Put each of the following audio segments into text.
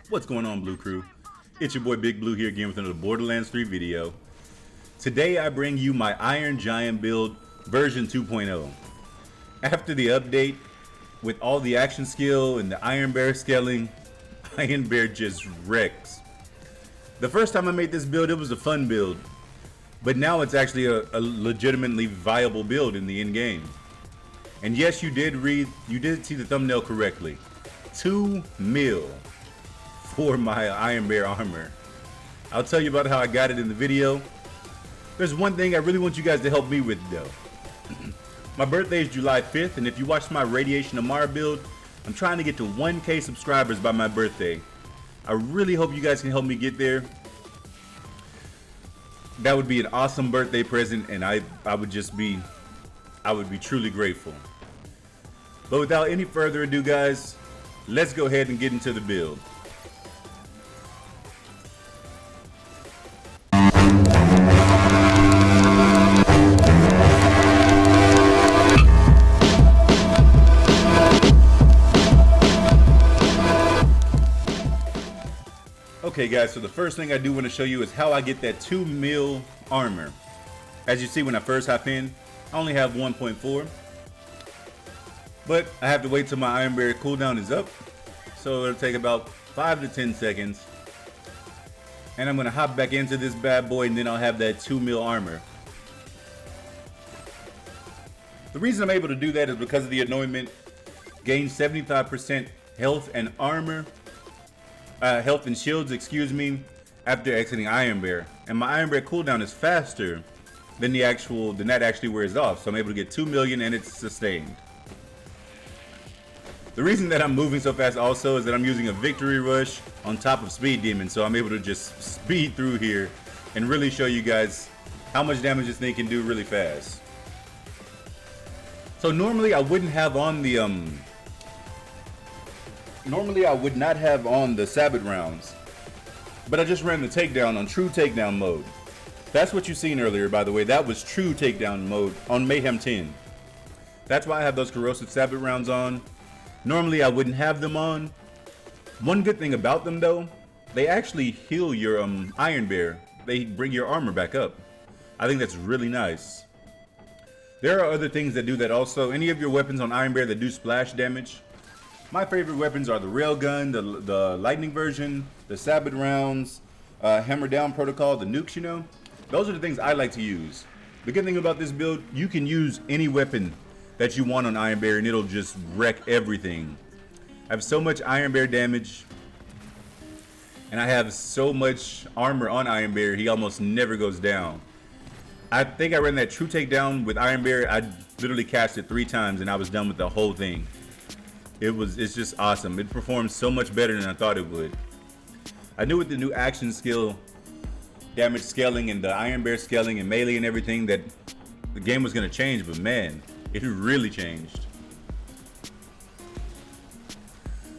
What's going on, Blue Crew? It's your boy Big Blue here again with another Borderlands 3 video. Today I bring you my Iron Giant build version 2.0. After the update, with all the action skill and the Iron Bear scaling, Iron Bear just wrecks. The first time I made this build, it was a fun build, but now it's actually a legitimately viable build in the end game. And yes, you did see the thumbnail correctly. 2 mil for my Iron Bear armor. I'll tell you about how I got it in the video. There's one thing I really want you guys to help me with though. My birthday is July 5th, and if you watched my Radiation Amara build, I'm trying to get to 1K subscribers by my birthday. I really hope you guys can help me get there. That would be an awesome birthday present, and I would be truly grateful. But without any further ado, guys, let's go ahead and get into the build. Okay guys, so the first thing I do want to show you is how I get that 2 mil armor. As you see, when I first hop in, I only have 1.4. But I have to wait till my Iron Bear cooldown is up. So it'll take about 5 to 10 seconds. And I'm going to hop back into this bad boy, and then I'll have that 2 mil armor. The reason I'm able to do that is because of the anointment. Gain 75% health and armor. Health and shields, excuse me, after exiting Iron Bear. And my Iron Bear cooldown is faster than that actually wears off. So I'm able to get 2 million and it's sustained. The reason that I'm moving so fast also is that I'm using a victory rush on top of speed demon. So I'm able to just speed through here and really show you guys how much damage this thing can do really fast. So normally I wouldn't have on the Normally I would not have on the Sabbath rounds, but I just ran the takedown on true takedown mode. That's what you seen earlier, by the way. That was true takedown mode on Mayhem 10. That's why I have those corrosive Sabbath rounds on. Normally I wouldn't have them on. One good thing about them though, they actually heal your Iron Bear. They bring your armor back up. I think that's really nice. There are other things that do that also. Any of your weapons on Iron Bear that do splash damage. My favorite weapons are the railgun, the lightning version, the Sabbath rounds, hammer down protocol, the nukes, you know. Those are the things I like to use. The good thing about this build, you can use any weapon that you want on Iron Bear and it'll just wreck everything. I have so much Iron Bear damage and I have so much armor on Iron Bear, he almost never goes down. I think I ran that true takedown with Iron Bear. I literally cast it 3 times and I was done with the whole thing. It's just awesome. It performs so much better than I thought it would. I knew with the new action skill, damage scaling, and the Iron Bear scaling and melee and everything that the game was going to change, but man, it really changed.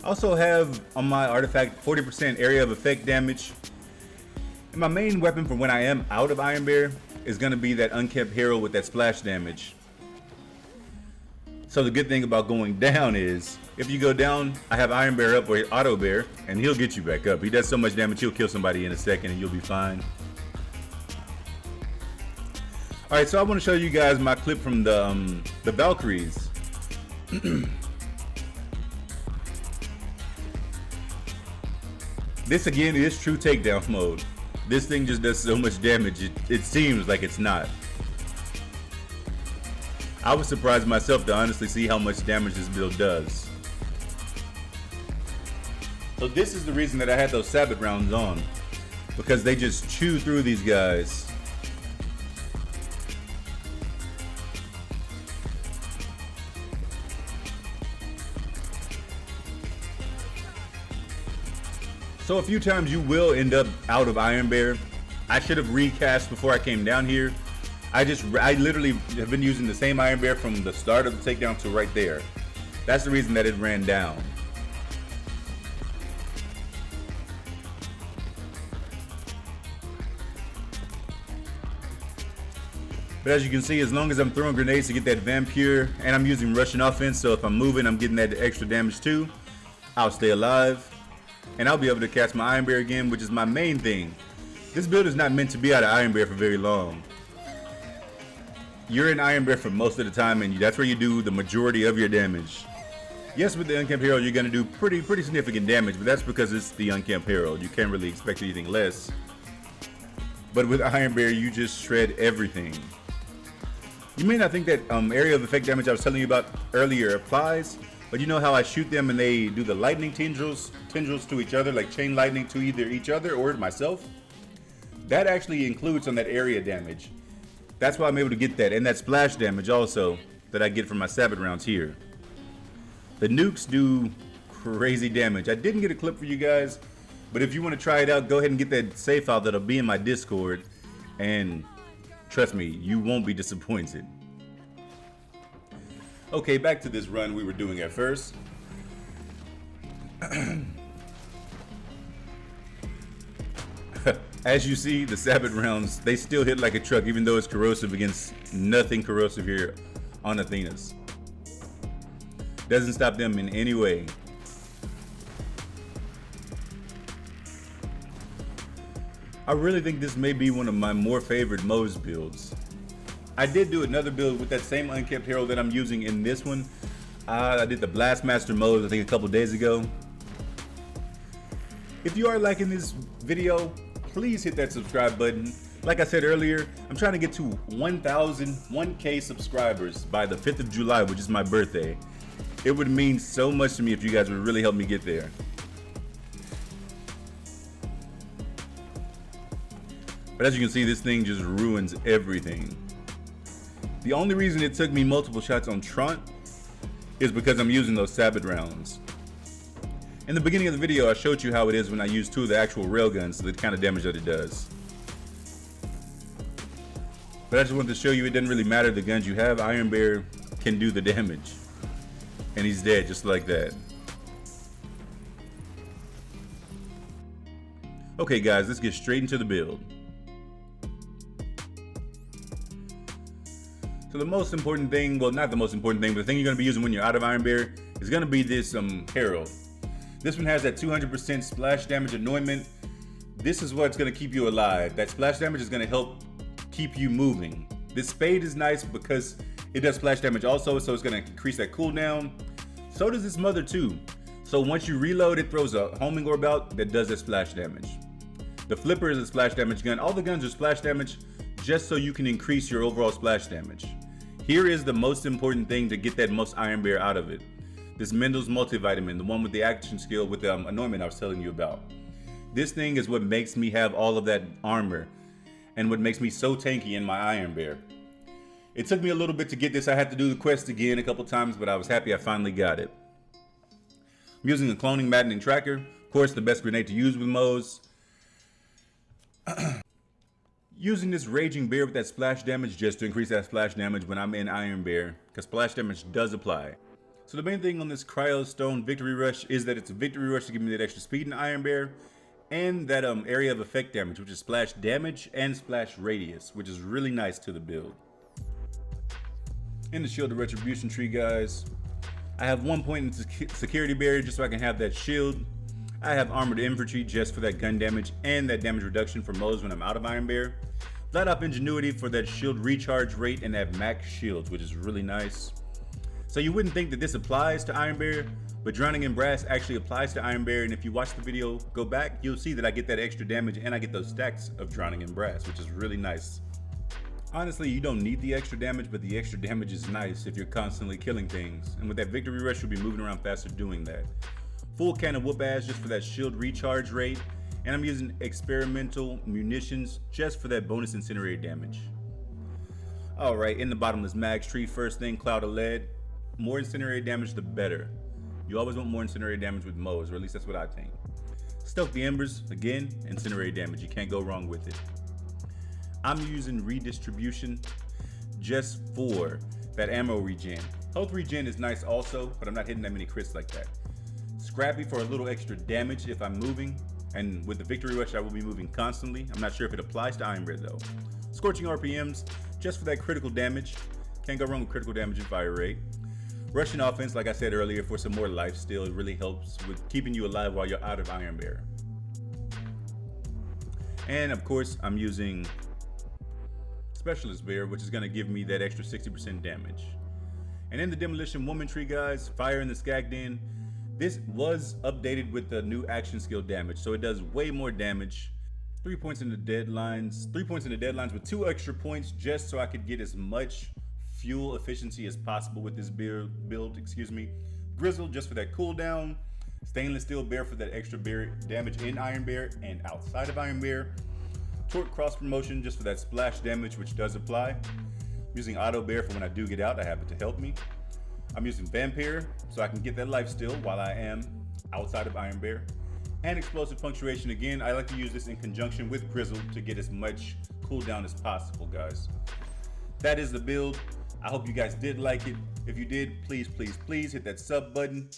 I also have on my artifact 40% area of effect damage. And my main weapon for when I am out of Iron Bear is going to be that unkept hero with that splash damage. So the good thing about going down is, if you go down, I have Iron Bear up or Auto Bear, and he'll get you back up. He does so much damage, he'll kill somebody in a second and you'll be fine. Alright, so I want to show you guys my clip from the Valkyries. This again is true takedown mode. This thing just does so much damage, it seems like it's not. I was surprised myself to honestly see how much damage this build does. So this is the reason that I had those Sabbath rounds on, because they just chew through these guys. So a few times you will end up out of Iron Bear. I should have recast before I came down here. I literally have been using the same Iron Bear from the start of the takedown to right there. That's the reason that it ran down. But as you can see, as long as I'm throwing grenades to get that Vampire, and I'm using Russian offense, so if I'm moving, I'm getting that extra damage too, I'll stay alive. and I'll be able to cast my Iron Bear again, which is my main thing. This build is not meant to be out of Iron Bear for very long. You're in Iron Bear for most of the time, and that's where you do the majority of your damage. Yes, with the Unkempt Herald, you're going to do pretty significant damage, but that's because it's the Unkempt Herald. You can't really expect anything less. But with Iron Bear, you just shred everything. You may not think that area of effect damage I was telling you about earlier applies, but you know how I shoot them and they do the lightning tendrils to each other, like chain lightning to either each other or myself? That actually includes on that area damage. That's why I'm able to get that, and that splash damage also that I get from my Sabbath rounds here. The nukes do crazy damage. I didn't get a clip for you guys, but if you want to try it out, go ahead and get that save file that'll be in my Discord, and trust me, you won't be disappointed. Okay, back to this run we were doing at first. As you see, the Sabbath rounds, they still hit like a truck, even though it's corrosive against nothing corrosive here on Athena's. Doesn't stop them in any way. I really think this may be one of my more favorite Mo's builds. I did do another build with that same Unkempt Herald that I'm using in this one. I did the Blastmaster Mo's I think a couple days ago. If you are liking this video, please hit that subscribe button. Like I said earlier, I'm trying to get to 1K subscribers by the 5th of July, which is my birthday. It would mean so much to me if you guys would really help me get there. But as you can see, this thing just ruins everything. The only reason it took me multiple shots on Trant is because I'm using those Sabbath rounds. In the beginning of the video, I showed you how it is when I use 2 of the actual railguns, the kind of damage that it does. But I just wanted to show you it doesn't really matter the guns you have. Iron Bear can do the damage. And he's dead just like that. Okay guys, let's get straight into the build. So the most important thing, well not the most important thing, but the thing you're going to be using when you're out of Iron Bear is going to be this Herald. This one has that 200% splash damage anointment. This is what's going to keep you alive. That splash damage is going to help keep you moving. This Spade is nice because it does splash damage also, so it's going to increase that cooldown. So does this Mother too. So once you reload, it throws a homing orb out that does that splash damage. The Flipper is a splash damage gun. All the guns are splash damage just so you can increase your overall splash damage. Here is the most important thing to get that most Iron Bear out of it. This Mendel's multivitamin, the one with the action skill with the anointment I was telling you about. This thing is what makes me have all of that armor and what makes me so tanky in my Iron Bear. It took me a little bit to get this. I had to do the quest again a couple times, but I was happy I finally got it. I'm using a cloning maddening tracker. Of course, the best grenade to use with Mo's. Using this Raging Bear with that splash damage just to increase that splash damage when I'm in Iron Bear, because splash damage does apply. So the main thing on this Cryo Stone Victory Rush is that it's a Victory Rush to give me that extra speed in Iron Bear, and that area of effect damage, which is splash damage and splash radius, which is really nice to the build. In the Shield of Retribution tree, guys, I have 1 point in Security Barrier just so I can have that shield. I have Armored Infantry just for that gun damage and that damage reduction for Mo's when I'm out of Iron Bear. Flat Up Ingenuity for that shield recharge rate and that max shields, which is really nice. So you wouldn't think that this applies to Iron Bear, but Drowning in Brass actually applies to Iron Bear, and if you watch the video, go back, you'll see that I get that extra damage and I get those stacks of Drowning in Brass, which is really nice. Honestly, you don't need the extra damage, but the extra damage is nice if you're constantly killing things. And with that Victory Rush, you'll be moving around faster doing that. Full Cannon Whoop Ass just for that shield recharge rate, and I'm using Experimental Munitions just for that bonus incendiary damage. Alright, in the Bottomless Mags tree, first thing, Cloud of Lead. More incendiary damage, the better. You always want more incendiary damage with Mo's, or at least that's what I think. Stoke the Embers, again, incendiary damage. You can't go wrong with it. I'm using Redistribution just for that ammo regen. Health regen is nice also, but I'm not hitting that many crits like that. Scrappy for a little extra damage if I'm moving, and with the Victory Rush I will be moving constantly. I'm not sure if it applies to Iron Bear though. Scorching RPMs just for that critical damage. Can't go wrong with critical damage and fire rate. Rushing offense, like I said earlier, for some more life steal. It really helps with keeping you alive while you're out of Iron Bear. And of course, I'm using Specialist Bear, which is going to give me that extra 60% damage. And in the Demolition Woman tree, guys, Fire in the Skag Den, this was updated with the new action skill damage, so it does way more damage. 3 points in the deadlines, 3 points in the deadlines with 2 extra points just so I could get as much fuel efficiency as possible with this build, excuse me. Grizzle just for that cooldown. Stainless Steel Bear for that extra bear damage in Iron Bear and outside of Iron Bear. Torque Cross Promotion just for that splash damage, which does apply. I'm using Auto Bear for when I do get out, I have it to help me. I'm using Vampire so I can get that life steal while I am outside of Iron Bear. And Explosive Punctuation, again, I like to use this in conjunction with Grizzle to get as much cooldown as possible, guys. That is the build. I hope you guys did like it. If you did, please, please, please hit that sub button.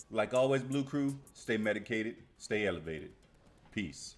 Like always, Blue Crew, stay medicated, stay elevated. Peace.